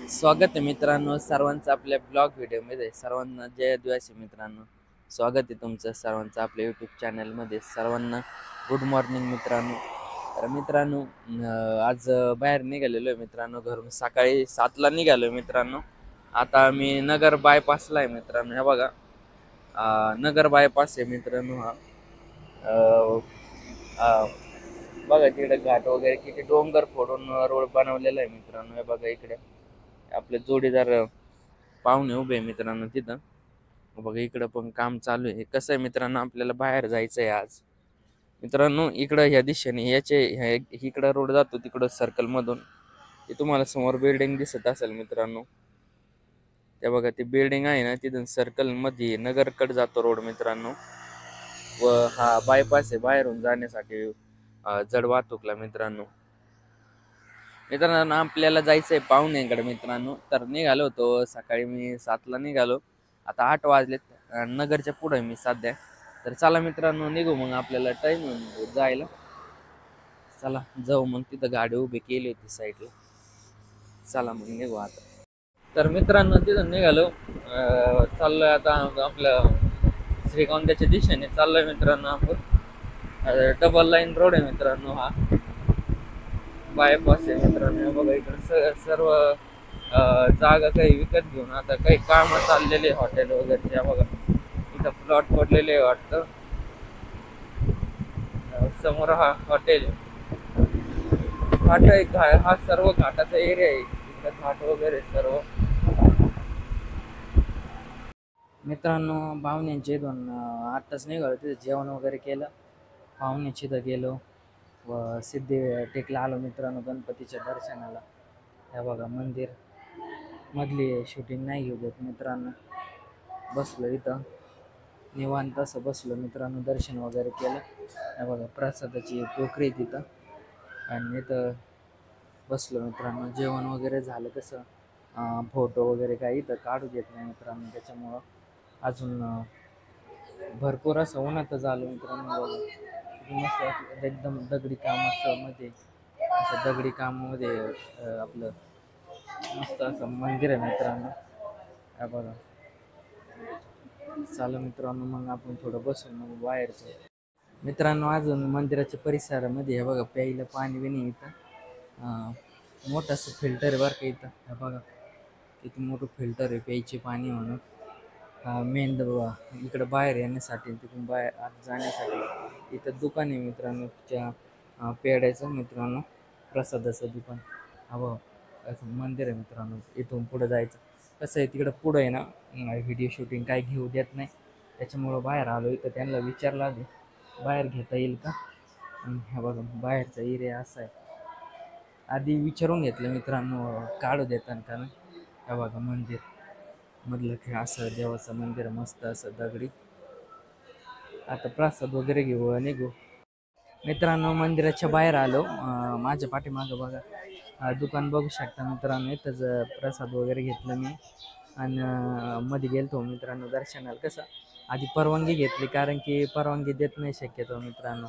स्वागत आहे मित्रांनो सर्वांचं आपल्या ब्लॉग व्हिडिओमध्ये. सर्वांना जय आदिवासी मित्रांनो, स्वागत आहे तुमचं सर्वांचं आपल्या यूट्यूब चॅनलमध्ये. सर्वांना गुड मॉर्निंग मित्रांनो. तर मित्रांनो आज बाहेर निघालेलो आहे मित्रांनो. घरून सकाळी 7ला निघालो आहे मित्रांनो. आता आम्ही नगर बायपासला आहे मित्रांनो. हे बघा नगर बायपास आहे मित्रांनो. हा अं, अं, बघा तिकडे घाट वगैरे किती डोंगर फोडून रोड बनवलेला आहे मित्रांनो. हे बघा इकडे आपले जोडीदार पाहुणे उभे आहे मित्रांनो तिथं. बघा इकडं पण काम चालू आहे. कसं आहे मित्रांनो, आपल्याला बाहेर जायचं आहे आज मित्रांनो. इकडं ह्या दिशेने इकडं रोड जातो तिकडं सर्कल मधून. ते तुम्हाला समोर बिल्डिंग दिसत असेल मित्रांनो. त्या बघा ती बिल्डिंग आहे ना, तिथून सर्कल मध्ये नगरकडे जातो रोड मित्रांनो. व हा बायपास आहे बाहेरून जाण्यासाठी जड वाहतूकला मित्रांनो. मित्रांनो आपल्याला जायचंय पाहुण्यांकडे मित्रांनो. तर निघालो होतो सकाळी मी 7ला निघालो. आता 8 वाजलेत. नगरच्या पुढे मी सध्या. तर चला मित्रांनो निघू मग, आपल्याला टाइम जायला. चला जाऊ मग, तिथं गाडी उभी केली होती साईडला. चला मग निघू आता. तर मित्रांनो तिथं निघालो. चाललोय आता आपल्या श्रीगोंद्याच्या दिशेने चाललोय मित्रांनो आपण. डबल लाईन रोड आहे मित्रांनो हा. बायपास आहे मित्रांनो. बघा इकडे सर्व जागा काही विकत घेऊन आता काही काम चाललेले हॉटेल वगैरे. बघा इथं प्लॉट पडलेले वाटतं. समोर हा हॉटेल घाट आहे. हा सर्व घाटाचा एरिया आहे. इकडे घाट वगैरे सर्व मित्रांनो. पाहुण्यांचे दोन आत्ताच निघालो. तिथे जेवण वगैरे केलं. पाहुण्याची इथं गेलो व सिद्धिटेकला आलो मित्रांनो गणपतीच्या दर्शनाला. हे बघा मंदिर मधली शूटिंग नाही घेऊ देत मित्रांनो. बसलो इथं निवांत असं बसलो मित्रांनो. दर्शन वगैरे केलं. हे बघा प्रसादाची टोकरी तिथं आणि इथं बसलो मित्रांनो. जेवण वगैरे झालं. कसं फोटो वगैरे काही इथं काढू देत नाही मित्रांनो. त्याच्यामुळं अजून भरपूर असं उन्हातच आलो मित्रांनो. मस्त एकदम दगडी काम असं मध्ये, असं दगडी कामामध्ये आपलं मस्त असं मंदिर आहे मित्रांनो. हे बघा चालू मित्रांनो मग आपण थोडं बसून मग बाहेरचं मित्रांनो. अजून मंदिराच्या परिसरामध्ये हे बघा प्यायला पाणी बिणी इथं मोठं असं फिल्टर आहे बरं का इथं. हे बघा किती मोठं फिल्टर आहे प्यायचे पाणी म्हणून. मेन इकडं बाहेर येण्यासाठी तिथून बाहेर आत जाण्यासाठी इथं दुकान आहे मित्रांनो. त्या पेढ्याचं मित्रांनो प्रसादाचं दुकान. हवं असं मंदिर आहे मित्रांनो. इथून पुढं जायचं. कसं आहे तिकडं पुढं आहे ना व्हिडिओ शूटिंग काय घेऊ देत नाही. त्याच्यामुळं बाहेर आलो. इथं त्यांना विचारलं आधी बाहेर घेता येईल का. हे बघा बाहेरचा एरिया असा आहे. आधी विचारून घेतलं मित्रांनो काढू देतात का नाही. हे बघा मंदिर मधलं खेळ असं देवाचं मंदिर मस्त असं दगडी. आता प्रसाद वगैरे घेऊ निघू मित्रांनो. मंदिराच्या बाहेर आलो. माझ्या पाठीमागं बघा दुकान बघू शकता मित्रांनो. इथंच प्रसाद वगैरे घेतलं मी आणि मध्ये गेलतो मित्रांनो दर्शनाला. कसं आधी परवानगी घेतली कारण की परवानगी देत नाही शक्यतो मित्रांनो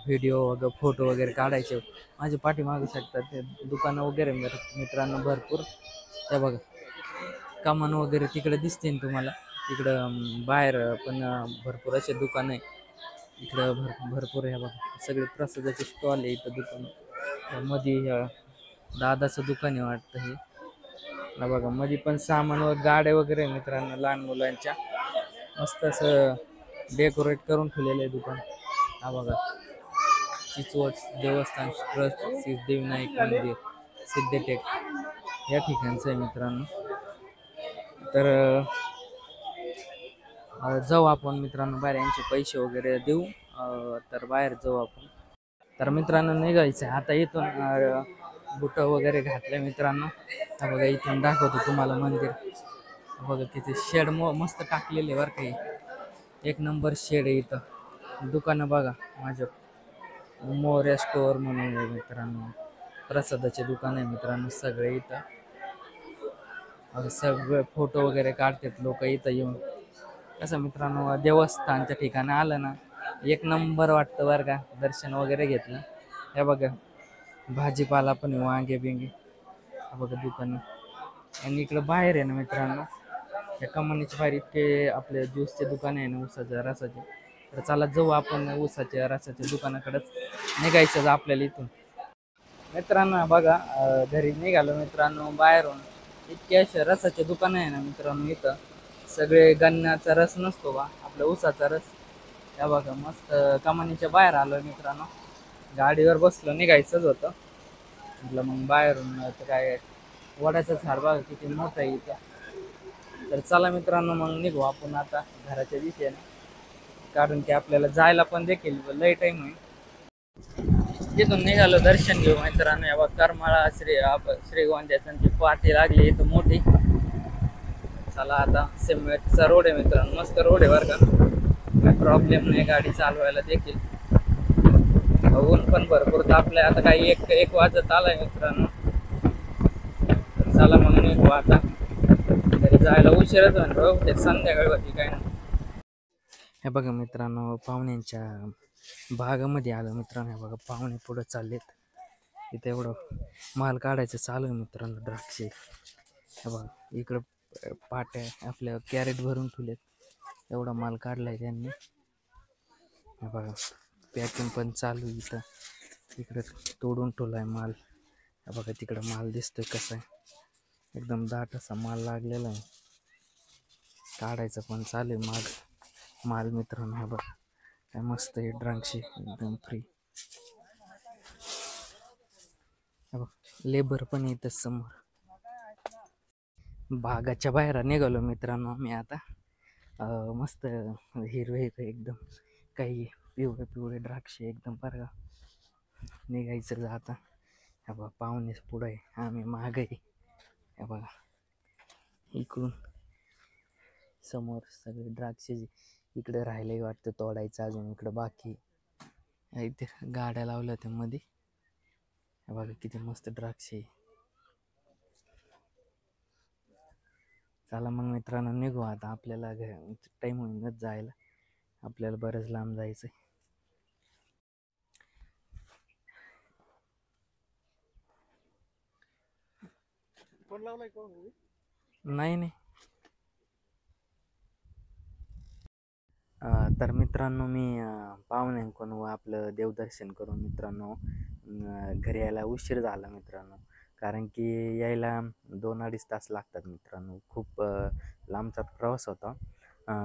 व्हिडिओ वगैरे फोटो वगैरे काढायचे. माझ्या पाठीमागू शकतात ते दुकानं वगैरे मित्रांनो भरपूर. त्या बघा कमान वगैरे तिकडे दिसते ना तुम्हाला. तिकडं बाहेर पण भरपूर असे दुकान आहे. इकडं भरपूर आहे बघा सगळे प्रसादाचे स्टॉल आहे इथं. दुकान मध्ये दादाचं दुकान आहे वाटतं हे. बघा मध्ये पण सामान व गाड्या वगैरे आहे मित्रांनो लहान मुलांच्या. मस्त असं डेकोरेट करून ठेवलेलं आहे दुकान. हा बघा चिचवड देवस्थान ट्रस्ट सिद्धिविनायक मंदिर सिद्धटेक या ठिकाणचं आहे मित्रांनो. तर जाऊ आपण मित्रांनो बाहेर. यांचे पैसे वगैरे देऊ तर बाहेर जाऊ आपण. तर मित्रांनो निघायचं आता इथून बुटं वगैरे घातले मित्रांनो. बघा इथून दाखवतो तुम्हाला मंदिर. बघा किती शेड मस्त टाकलेले बरं काही. एक नंबर शेड आहे इथं. दुकानं बघा माझ्या मोर्या स्टोअर म्हणून आहे मित्रांनो. प्रसादाचे दुकान आहे मित्रांनो सगळे इथं. सगळे फोटो वगैरे काढतात लोक इथं येऊन. कसं मित्रांनो देवस्थानच्या ठिकाणी आलं ना एक नंबर वाटतं बरं का. दर्शन वगैरे घेतलं. हे बघा भाजीपाला पण वांगे बिंगे हा बघा दुकान. आणि इकडं बाहेर आहे ना मित्रांनो, या कमानीच्या बाहेर इतके आपले ज्यूसचे दुकान आहे ना ऊसाच्या रसाचे. तर चला जाऊ आपण ऊसाच्या रसाच्या दुकानाकडेच निघायचं आपल्याला इथून. मित्रांनो बघा घरी निघालो मित्रांनो बाहेरून. इतके असे रसाचे दुकान आहे ना मित्रांनो इथं. सगळे गन्नाचा रस नसतो बा आपला ऊसाचा रस. या बघा मस्त कमानीच्या बाहेर आलो मित्रांनो. गाडीवर बसलो निघायचंच होतं. म्हटलं मग बाहेरून तर काय वडाचं झाड बघा किती मोठं आहे इथं. तर चला मित्रांनो मग निघू आपण आता घराच्या दिशेने. कारण की आपल्याला जायला पण देखील लय टाईम होईल. तिथून निघालो दर्शन घेऊ मित्रांनो. या करमाळा श्रीगोंद्याची पाठी लागली इथं मोठी. चला आता सिमेंटचा रोड आहे मित्रांनो, मस्त रोड आहे बरं का. काय प्रॉब्लेम नाही गाडी चालवायला देखील. ऊन पण भरपूर तापलंय आता. काही एक वाजत आलाय मित्रांनो. तर चला मग निघू आता. तरी जायला उशीरच होईल ते संध्याकाळी होती काय ना. हे बघा मित्रांनो पाहुण्यांच्या भागामध्ये आलं मित्रांनो. हे बघा पाहुणे पुढे चाललेत. इथे एवढं माल काढायचं चालू आहे मित्रांनो. द्राक्षे हे बघा इकडं पाट्या आपल्या कॅरेट भरून ठेवलेत. एवढा माल काढलाय त्यांनी. हे बघा पॅकिंग पण चालू आहे इथं. इकडं तोडून ठेवलाय माल. हे बघा तिकडं माल दिसतोय कसा आहे. एकदम दाट असा माल लागलेला आहे. काढायचं पण चालू आहे माल मित्रांनो. हे बघा काय मस्त आहे द्राक्षे एकदम फ्री. हे बघा लेबर पण येतं समोर. बागाच्या बाहेर निघालो मित्रांनो मी आता. मस्त हिरवे एकदम. काही पिवळे द्राक्षे एकदम बरं का. निघायचं जाता. हे बघा पाहुणे पुढं आहे आम्ही माग आहे. हे बघा इकडून समोर सगळे द्राक्षे इकडे राहिले वाटतं तोडायचं अजून. इकडं बाकी इथे गाड्या लावल्या होत्या मध्ये. हे बघा किती मस्त द्राक्षे. चला मग मित्रांनो निघू आता. आपल्याला टाईम होईनच जायला. आपल्याला बरंच लांब जायचं आहे. नाही नाही. तर मित्रांनो मी पाहुण्यांकडून व आपलं देवदर्शन करून मित्रांनो घरी यायला उशीर झाला मित्रांनो. कारण की यायला 2-2.5 तास लागतात मित्रांनो. खूप लांबचा प्रवास होता.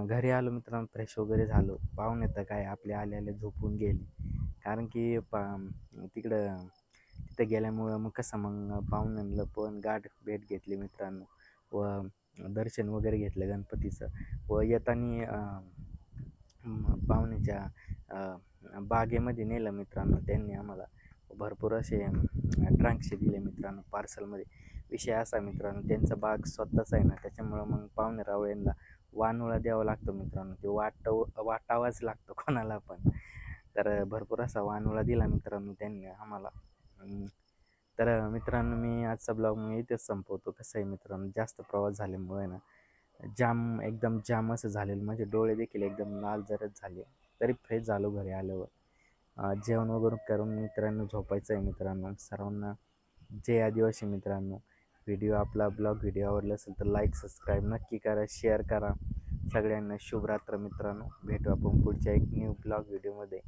घरी आलो मित्रांनो फ्रेश वगैरे झालो. पाहुणे तर काय आपले आले झोपून गेले. कारण की तिथं गेल्यामुळं मग कसं मग पाहुण्यांना पण भेट घेतली मित्रांनो. व दर्शन वगैरे घेतलं गणपतीचं. व येताना पाहुण्याच्या बागेमध्ये नेलं मित्रांनो. त्यांनी आम्हाला भरपूर असे द्राक्षे दिले मित्रांनो पार्सलमध्ये. विषय असा मित्रांनो त्यांचा बाग स्वतःच आहे ना, त्याच्यामुळं मग पाहुणे रावळ्यांना वानोळा द्यावा लागतो मित्रांनो. ते वाटावाच लागतो कोणाला पण. तर भरपूर असा वानोळा दिला मित्रांनो त्यांनी आम्हाला. तर मित्रांनो मी आजचा ब्लॉग मी इथेच संपवतो. कसं आहे मित्रांनो जास्त प्रवास झाल्यामुळे ना एकदम जाम असं झालेलं. माझे डोळे देखील एकदम लाल जरद झाले. तरी फ्रेश झालो घरी आल्यावर. जेवण वगैरे करून मित्रांनो झोपायचं आहे मित्रांनो. सर्वांना जय आदिवासी मित्रांनो. आपला व्हिडिओ आवडला असेल तर लाईक सबस्क्राईब नक्की करा, शेअर करा. सगळ्यांना शुभरात्र मित्रांनो. भेटू आपण पुढच्या एक न्यू व्हिडिओमध्ये.